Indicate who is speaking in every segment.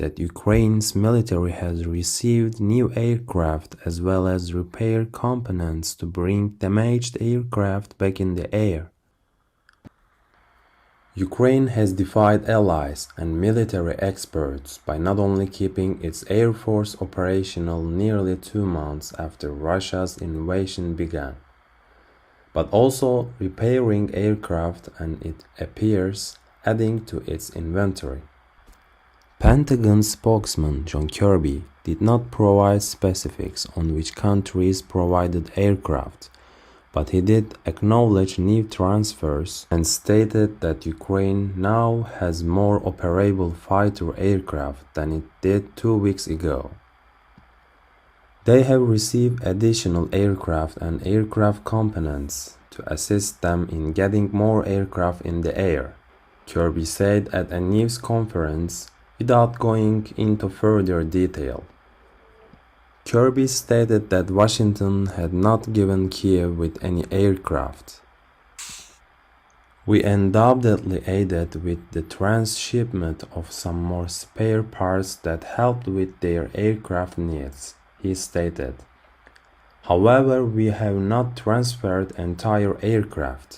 Speaker 1: that Ukraine's military has received new aircraft as well as repair components to bring damaged aircraft back in the air. Ukraine has defied allies and military experts by not only keeping its air force operational nearly 2 months after Russia's invasion began, but also repairing aircraft and, it appears, adding to its inventory. Pentagon spokesman John Kirby did not provide specifics on which countries provided aircraft, but he did acknowledge new transfers and stated that Ukraine now has more operable fighter aircraft than it did 2 weeks ago. They have received additional aircraft and aircraft components to assist them in getting more aircraft in the air, Kirby said at a news conference without going into further detail. Kirby stated that Washington had not given Kiev with any aircraft. "We undoubtedly aided with the transshipment of some more spare parts that helped with their aircraft needs," he stated. "However, we have not transferred entire aircraft.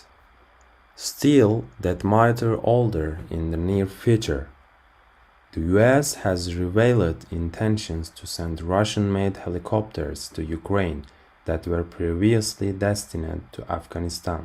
Speaker 1: Still, that might alter in the near future. The US has revealed intentions to send Russian-made helicopters to Ukraine that were previously destined to Afghanistan."